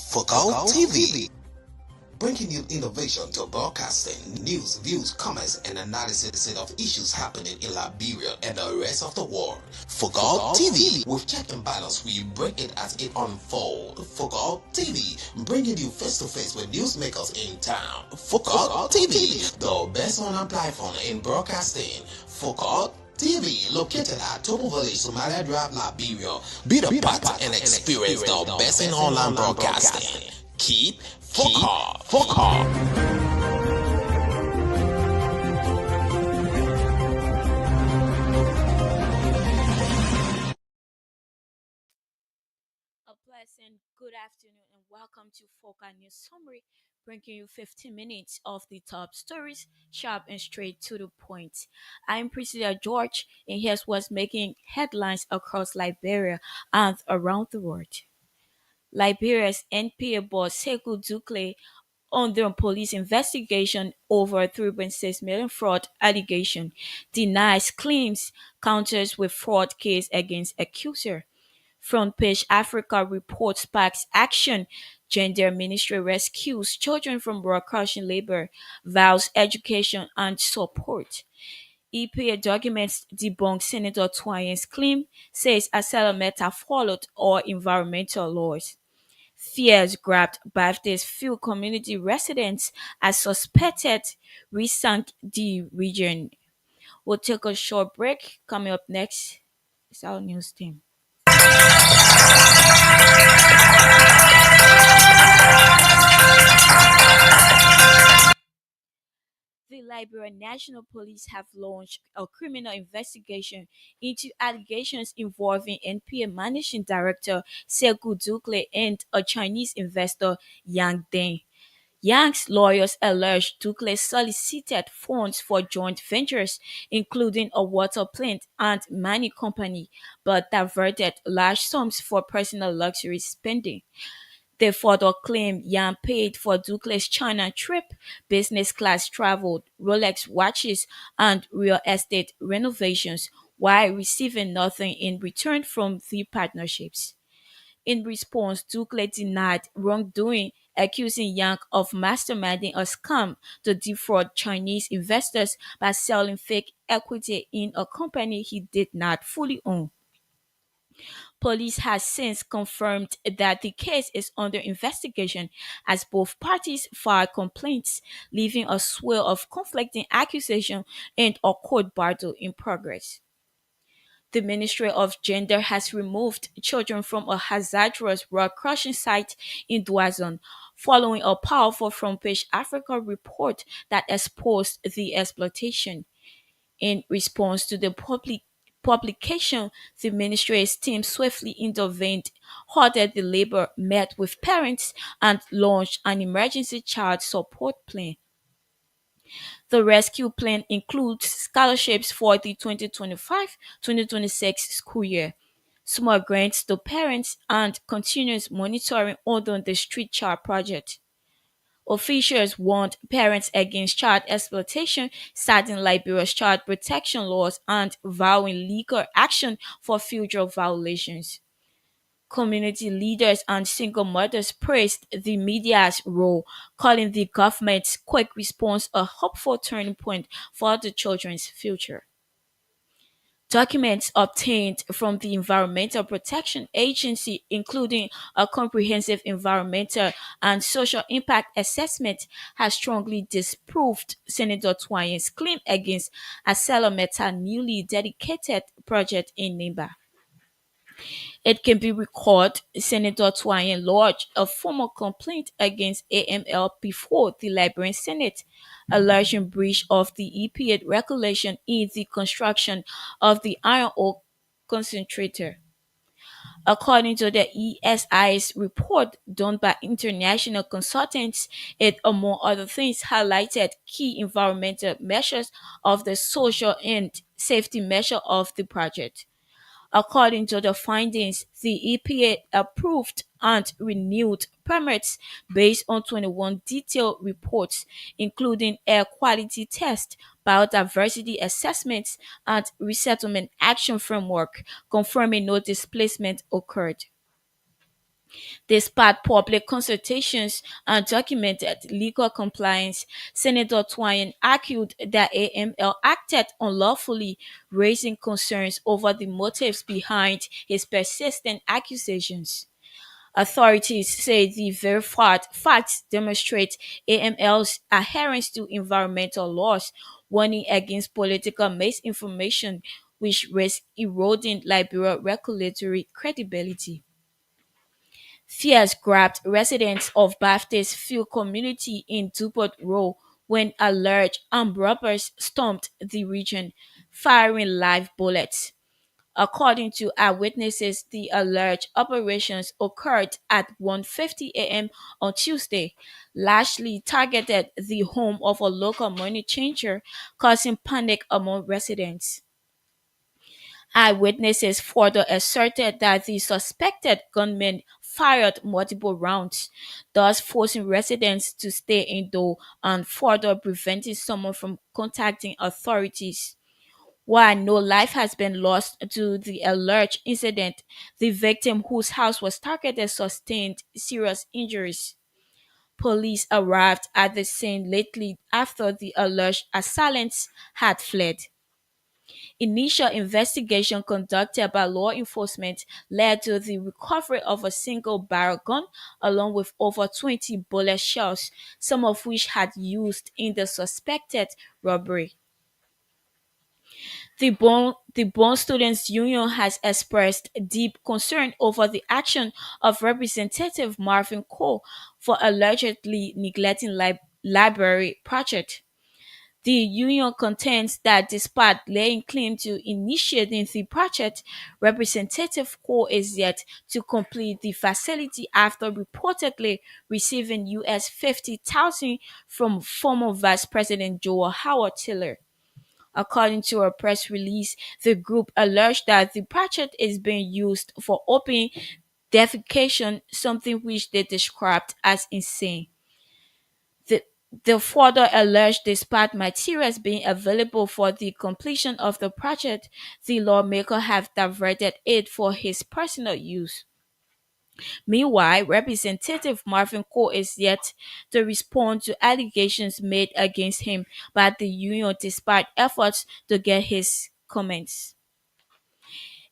Focal TV, bringing you innovation to broadcasting, news, views, comments, and analysis of issues happening in Liberia and the rest of the world. Focal TV, with check and balance, we break it as it unfolds. Focal TV, bringing you face to face with newsmakers in town. Focal TV, the best online platform in broadcasting. Focal TV, located at Tobo Village, Somalia Drive, Liberia. Be the part and experience the best in online broadcasting. Keep Focal. A pleasant good afternoon and welcome to Foca News Summary, bringing you 15 minutes of the top stories, sharp and straight to the point. I'm Priscilla George, and here's what's making headlines across Liberia and around the world. Liberia's NPA boss Sekou Dukle under police investigation over 3.6 million fraud allegation denies claims counters with fraud case against accuser. Front page Africa report sparks action. Gender Ministry rescues children from crushing labor, vows education and support. EPA documents debunk Senator Twain's claim, says Meta followed all environmental laws. Fears grabbed Baptist few community residents as suspected resank the region. We'll take a short break. Coming up next is our news team. The Liberian National Police have launched a criminal investigation into allegations involving NPA Managing Director Sekou Dukle and a Chinese investor Yang Deng. Yang's lawyers allege Dukle solicited funds for joint ventures, including a water plant and mining company, but diverted large sums for personal luxury spending. They further claim Yang paid for Dukle's China trip, business class travel, Rolex watches, and real estate renovations, while receiving nothing in return from the partnerships. In response, Dukle denied wrongdoing, accusing Yang of masterminding a scam to defraud Chinese investors by selling fake equity in a company he did not fully own. Police has since confirmed that the case is under investigation as both parties filed complaints, leaving a swell of conflicting accusations and a court battle in progress. The Ministry of Gender has removed children from a hazardous rock crushing site in Douazon, following a powerful front page Africa report that exposed the exploitation. In response to the publication, the ministry's team swiftly intervened, halted the labor, met with parents, and launched an emergency child support plan. The rescue plan includes scholarships for the 2025-2026 school year, small grants to parents, and continuous monitoring under the Street Child Project. Officials warned parents against child exploitation, citing Liberia's child protection laws and vowing legal action for future violations. Community leaders and single mothers praised the media's role, calling the government's quick response a hopeful turning point for the children's future. Documents obtained from the Environmental Protection Agency, including a comprehensive environmental and social impact assessment, has strongly disproved Senator Twain's claim against Meta's newly dedicated project in Nimba. It can be recalled Senator Twain lodged a formal complaint against AML before the Liberian Senate, alleging breach of the EPA regulation in the construction of the iron ore concentrator. According to the ESI's report done by international consultants, it, among other things, highlighted key environmental measures of the social and safety measure of the project. According to the findings, the EPA approved and renewed permits based on 21 detailed reports, including air quality tests, biodiversity assessments, and resettlement action framework, confirming no displacement occurred. Despite public consultations and documented legal compliance, Senator Twine argued that AML acted unlawfully, raising concerns over the motives behind his persistent accusations. Authorities say the verified facts demonstrate AML's adherence to environmental laws, warning against political misinformation, which risks eroding Liberia's regulatory credibility. Fears grabbed residents of Baptist Field community in Dupont Row when alleged armed robbers stormed the region, firing live bullets. According to eyewitnesses, the alleged operations occurred at 1:50 a.m. on Tuesday, largely targeted the home of a local money changer, causing panic among residents. Eyewitnesses further asserted that the suspected gunmen fired multiple rounds, thus forcing residents to stay indoors and further preventing someone from contacting authorities. While no life has been lost to the alleged incident, the victim whose house was targeted sustained serious injuries. Police arrived at the scene lately after the alleged assailants had fled. Initial investigation conducted by law enforcement led to the recovery of a single barrel gun along with over 20 bullet shells, some of which had used in the suspected robbery. The Bond Students Union has expressed deep concern over the action of Representative Marvin Cole for allegedly neglecting library project. The union contends that despite laying claim to initiating the project, Representative Cole is yet to complete the facility after reportedly receiving US 50,000 from former Vice President Joel Howard Taylor. According to a press release, the group alleged that the project is being used for open defecation, something which they described as insane. The, the further alleged despite materials being available for the completion of the project, the lawmaker have diverted it for his personal use. Meanwhile, Representative Marvin Cole is yet to respond to allegations made against him by the union despite efforts to get his comments.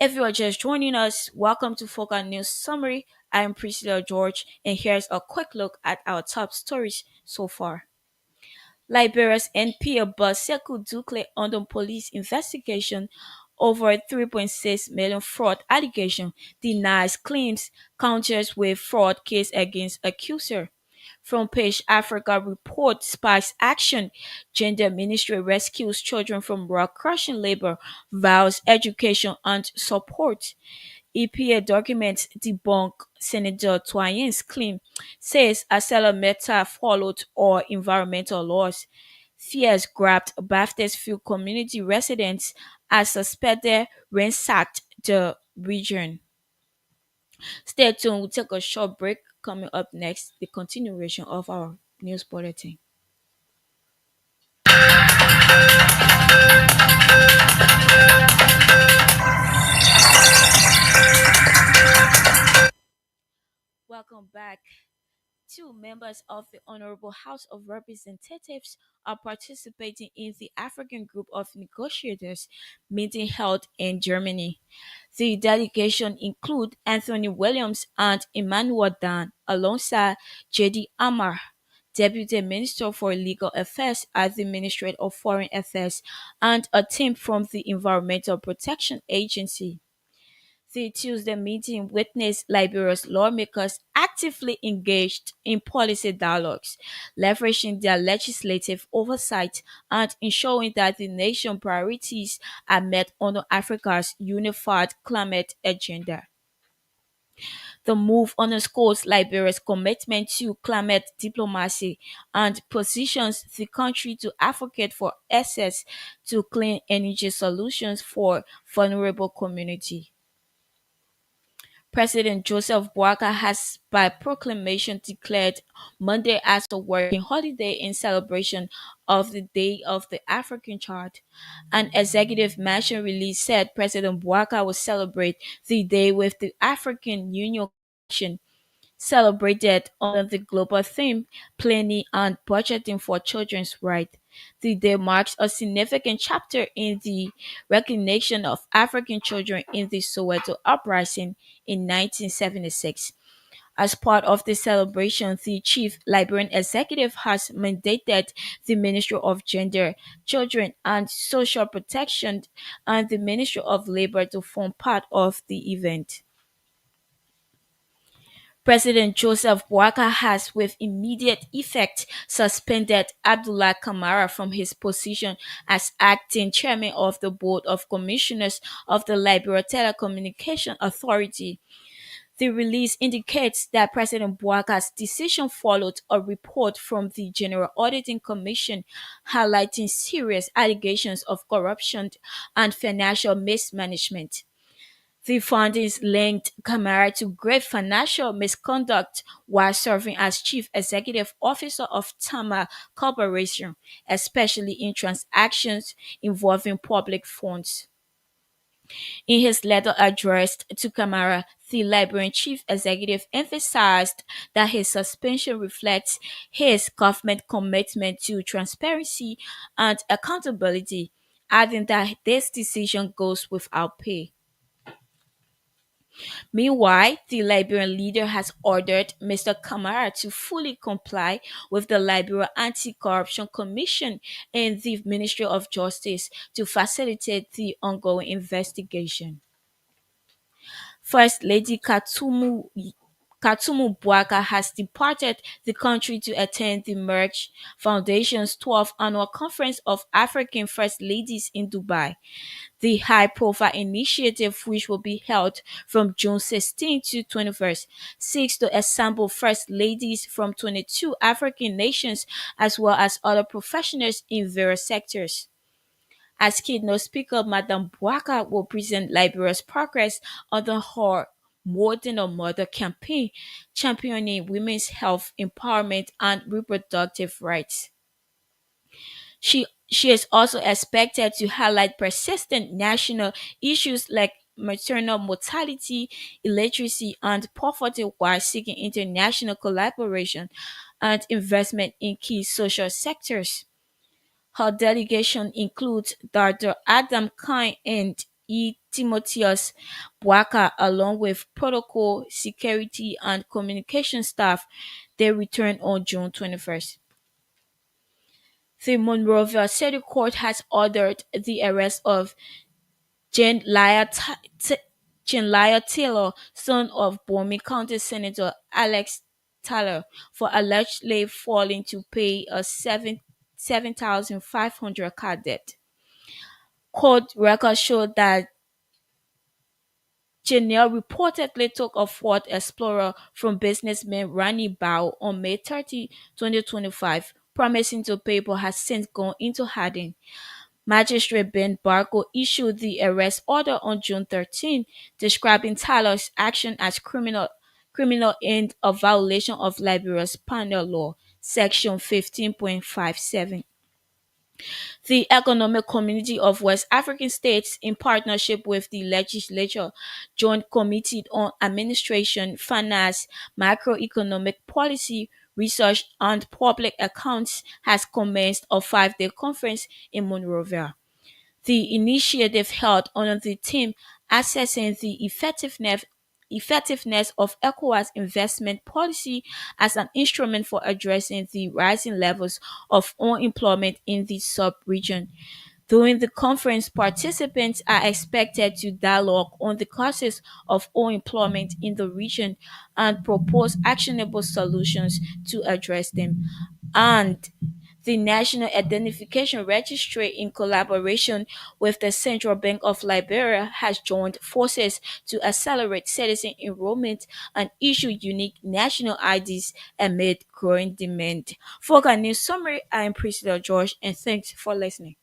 If you are just joining us, welcome to Focal News Summary. I am Priscilla George, and here's a quick look at our top stories so far. Liberia's NPA boss Sekou Dukle under police investigation over 3.6 million fraud allegation, denies claims, counters with fraud case against accuser. Front page Africa report spikes action. Gender Ministry rescues children from rock crushing labor, vows education and support. EPA documents debunk Senator Twain's claim, says Meta followed all environmental laws. Fears grabbed Baptist Field community residents as suspected ransacked the region. Stay tuned, we'll take a short break. Coming up next, the continuation of our news bulletin. Welcome back. Two members of the Honorable House of Representatives are participating in the African Group of Negotiators meeting held in Germany. The delegation include Anthony Williams and Emmanuel Dan, alongside J.D. Amar, Deputy Minister for Legal Affairs at the Ministry of Foreign Affairs, and a team from the Environmental Protection Agency. The Tuesday meeting witnessed Liberia's lawmakers actively engaged in policy dialogues, leveraging their legislative oversight and ensuring that the nation's priorities are met under Africa's unified climate agenda. The move underscores Liberia's commitment to climate diplomacy and positions the country to advocate for access to clean energy solutions for vulnerable communities. President Joseph Boakai has by proclamation declared Monday as a working holiday in celebration of the Day of the African Child. An executive mansion release said President Boakai will celebrate the day with the African Union Convention celebrated under the global theme Planning and Budgeting for Children's Rights. The day marks a significant chapter in the recognition of African children in the Soweto uprising in 1976. As part of the celebration, the chief Liberian executive has mandated the Ministry of Gender, Children and Social Protection and the Ministry of Labor to form part of the event. President Joseph Boakai has, with immediate effect, suspended Abdullah Kamara from his position as acting chairman of the Board of Commissioners of the Liberia Telecommunication Authority. The release indicates that President Boakai's decision followed a report from the General Auditing Commission highlighting serious allegations of corruption and financial mismanagement. The findings linked Kamara to grave financial misconduct while serving as chief executive officer of Tama Corporation, especially in transactions involving public funds. In his letter addressed to Kamara, the Liberian chief executive emphasized that his suspension reflects his government commitment to transparency and accountability, adding that this decision goes without pay. Meanwhile, the Liberian leader has ordered Mr. Kamara to fully comply with the Liberia Anti-Corruption Commission and the Ministry of Justice to facilitate the ongoing investigation. First Lady Katumu Bwaka has departed the country to attend the Merge Foundation's 12th annual Conference of African First Ladies in Dubai. The high-profile initiative, which will be held from June 16 to 21st, seeks to assemble first ladies from 22 African nations as well as other professionals in various sectors. As keynote speaker, Madam Bwaka will present Liberia's progress under her More Than a Mother campaign, championing women's health, empowerment, and reproductive rights. She is also expected to highlight persistent national issues like maternal mortality, illiteracy, and poverty while seeking international collaboration and investment in key social sectors. Her delegation includes Dr. Adam Kine and Timotheus Bwaka, along with protocol, security, and communication staff. They return on June 21st. The Monrovia City Court has ordered the arrest of Jane Lyle, Jane Lyle Taylor, son of Bomi County Senator Alex Taylor, for allegedly failing to pay a 7,500 car debt. Court records show that Janelle reportedly took a Ford Explorer from businessman Rani Bao on May 30, 2025, promising to pay but has since gone into hiding. Magistrate Ben Barco issued the arrest order on June 13, describing Tyler's action as criminal and a violation of Liberia's penal law, section 15.57. The Economic Community of West African States, in partnership with the Legislature Joint Committee on Administration, Finance, Macroeconomic Policy, Research and Public Accounts, has commenced a 5-day conference in Monrovia. The initiative held under the theme Assessing the Effectiveness of ECOWAS investment policy as an instrument for addressing the rising levels of unemployment in the sub-region. During the conference, participants are expected to dialogue on the causes of unemployment in the region and propose actionable solutions to address them. And the National Identification Registry, in collaboration with the Central Bank of Liberia, has joined forces to accelerate citizen enrollment and issue unique national IDs amid growing demand. For our news summary, I am Priscilla George, and thanks for listening.